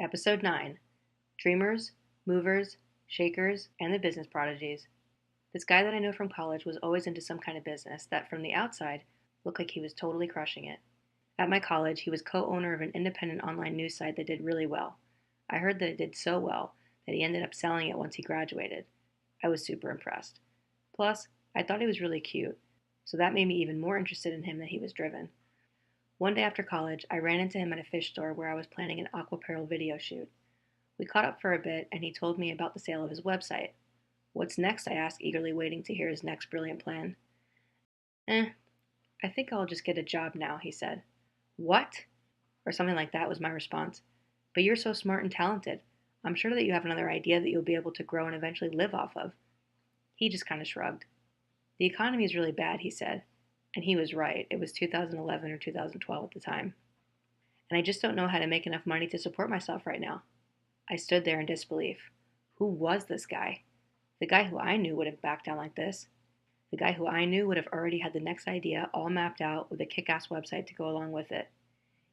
Episode 9: Dreamers, Movers, Shakers, and the Business Prodigies. This guy that I know from college was always into some kind of business that, from the outside, looked like he was totally crushing it. At my college, he was co owner of an independent online news site that did really well. I heard that it did so well that he ended up selling it once he graduated. I was super impressed. Plus, I thought he was really cute, so that made me even more interested in him that he was driven. One day after college, I ran into him at a fish store where I was planning an aquaparel video shoot. We caught up for a bit, and he told me about the sale of his website. What's next? I asked, eagerly waiting to hear his next brilliant plan. Eh, I think I'll just get a job now, he said. What? Or something like that was my response. But you're so smart and talented. I'm sure that you have another idea that you'll be able to grow and eventually live off of. He just kind of shrugged. The economy is really bad, he said. And he was right. It was 2011 or 2012 at the time. And I just don't know how to make enough money to support myself right now. I stood there in disbelief. Who was this guy? The guy who I knew would have backed down like this. The guy who I knew would have already had the next idea all mapped out with a kick ass website to go along with it.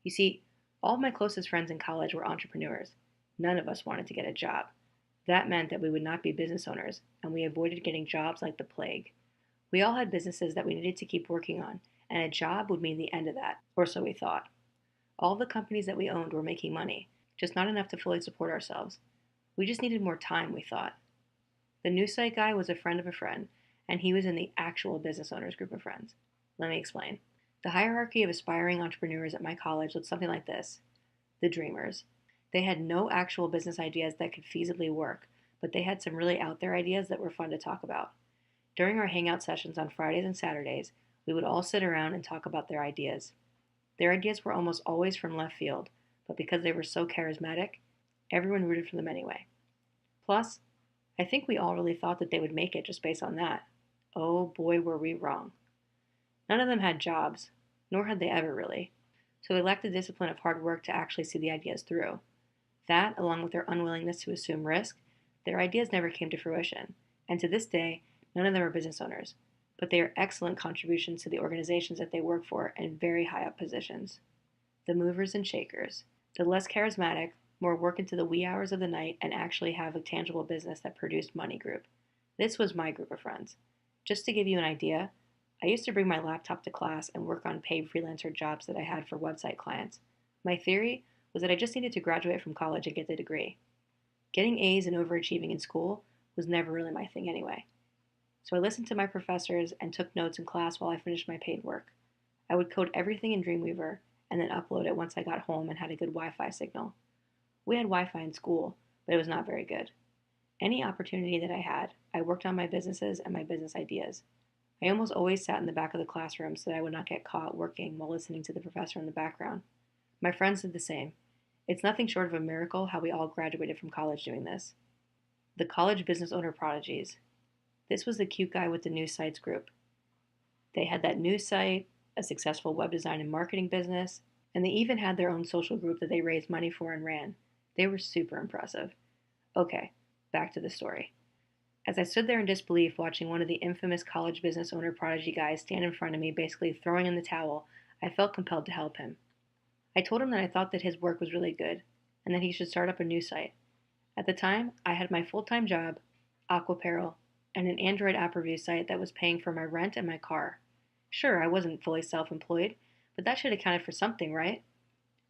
You see, all of my closest friends in college were entrepreneurs. None of us wanted to get a job. That meant that we would not be business owners, and we avoided getting jobs like the plague. We all had businesses that we needed to keep working on, and a job would mean the end of that, or so we thought. All the companies that we owned were making money, just not enough to fully support ourselves. We just needed more time, we thought. The news site guy was a friend of a friend, and he was in the actual business owners group of friends. Let me explain. The hierarchy of aspiring entrepreneurs at my college looked something like this: the dreamers. They had no actual business ideas that could feasibly work, but they had some really out there ideas that were fun to talk about. During our hangout sessions on Fridays and Saturdays, we would all sit around and talk about their ideas. Their ideas were almost always from left field, but because they were so charismatic, everyone rooted for them anyway. Plus, I think we all really thought that they would make it just based on that. Oh boy, were we wrong. None of them had jobs, nor had they ever really, so they lacked the discipline of hard work to actually see the ideas through. That, along with their unwillingness to assume risk, their ideas never came to fruition, and to this day, none of them are business owners, but they are excellent contributions to the organizations that they work for in very high up positions. The movers and shakers, the less charismatic, more work into the wee hours of the night and actually have a tangible business that produced money group. This was my group of friends. Just to give you an idea, I used to bring my laptop to class and work on paid freelancer jobs that I had for website clients. My theory was that I just needed to graduate from college and get the degree. Getting A's and overachieving in school was never really my thing anyway. So I listened to my professors and took notes in class while I finished my paid work. I would code everything in Dreamweaver and then upload it once I got home and had a good Wi-Fi signal. We had Wi-Fi in school, but it was not very good. Any opportunity that I had, I worked on my businesses and my business ideas. I almost always sat in the back of the classroom so that I would not get caught working while listening to the professor in the background. My friends did the same. It's nothing short of a miracle how we all graduated from college doing this. The college business owner prodigies. This was the cute guy with the news sites group. They had that news site, a successful web design and marketing business, and they even had their own social group that they raised money for and ran. They were super impressive. Okay, back to the story. As I stood there in disbelief watching one of the infamous college business owner prodigy guys stand in front of me, basically throwing in the towel, I felt compelled to help him. I told him that I thought that his work was really good, and that he should start up a news site. At the time, I had my full-time job, Aquaparel, and an Android app review site that was paying for my rent and my car. Sure, I wasn't fully self-employed, but that should have counted for something, right?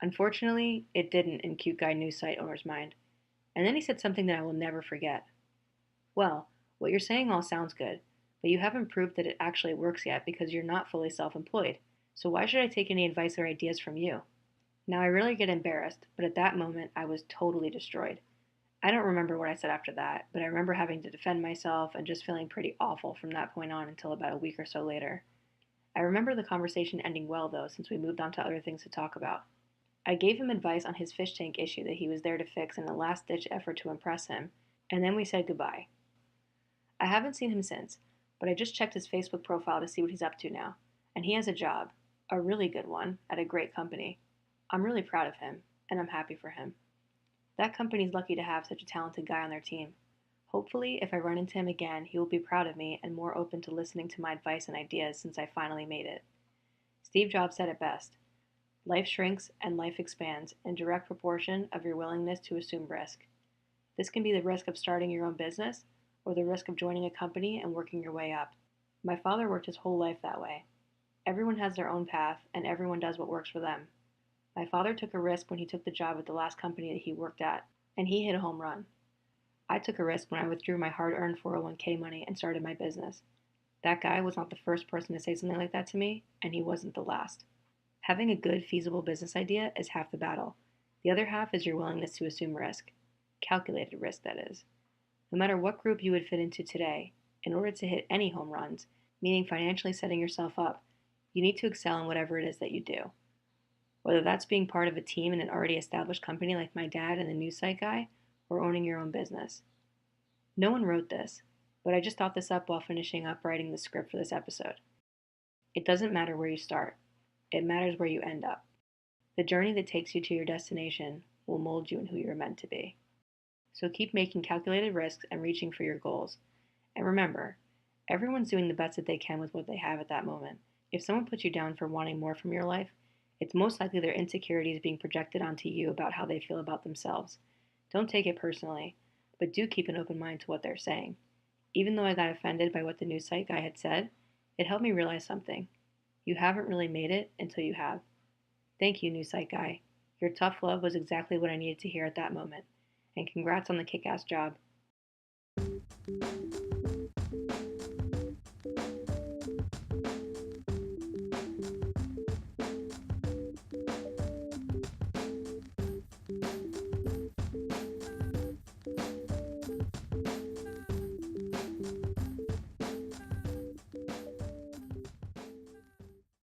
Unfortunately, it didn't in cute guy news site owner's mind. And then he said something that I will never forget. Well, what you're saying all sounds good, but you haven't proved that it actually works yet because you're not fully self-employed. So why should I take any advice or ideas from you? Now I really get embarrassed, but at that moment I was totally destroyed. I don't remember what I said after that, but I remember having to defend myself and just feeling pretty awful from that point on until about a week or so later. I remember the conversation ending well though, since we moved on to other things to talk about. I gave him advice on his fish tank issue that he was there to fix in a last-ditch effort to impress him, and then we said goodbye. I haven't seen him since, but I just checked his Facebook profile to see what he's up to now, and he has a job, a really good one, at a great company. I'm really proud of him, and I'm happy for him. That company's lucky to have such a talented guy on their team. Hopefully, if I run into him again, he will be proud of me and more open to listening to my advice and ideas since I finally made it. Steve Jobs said it best: Life shrinks and life expands in direct proportion of your willingness to assume risk. This can be the risk of starting your own business or the risk of joining a company and working your way up. My father worked his whole life that way. Everyone has their own path, and everyone does what works for them. My father took a risk when he took the job at the last company that he worked at, and he hit a home run. I took a risk when I withdrew my hard earned 401k money and started my business. That guy was not the first person to say something like that to me, and he wasn't the last. Having a good, feasible business idea is half the battle. The other half is your willingness to assume risk. Calculated risk, that is. No matter what group you would fit into today, in order to hit any home runs, meaning financially setting yourself up, you need to excel in whatever it is that you do. Whether that's being part of a team in an already established company like my dad and the news site guy, or owning your own business. No one wrote this, but I just thought this up while finishing up writing the script for this episode. It doesn't matter where you start, it matters where you end up. The journey that takes you to your destination will mold you in who you're meant to be. So keep making calculated risks and reaching for your goals. And remember, everyone's doing the best that they can with what they have at that moment. If someone puts you down for wanting more from your life, it's most likely their insecurities being projected onto you about how they feel about themselves. Don't take it personally, but do keep an open mind to what they're saying. Even though I got offended by what the news site guy had said, it helped me realize something. You haven't really made it until you have. Thank you, news site guy. Your tough love was exactly what I needed to hear at that moment. And congrats on the kick-ass job.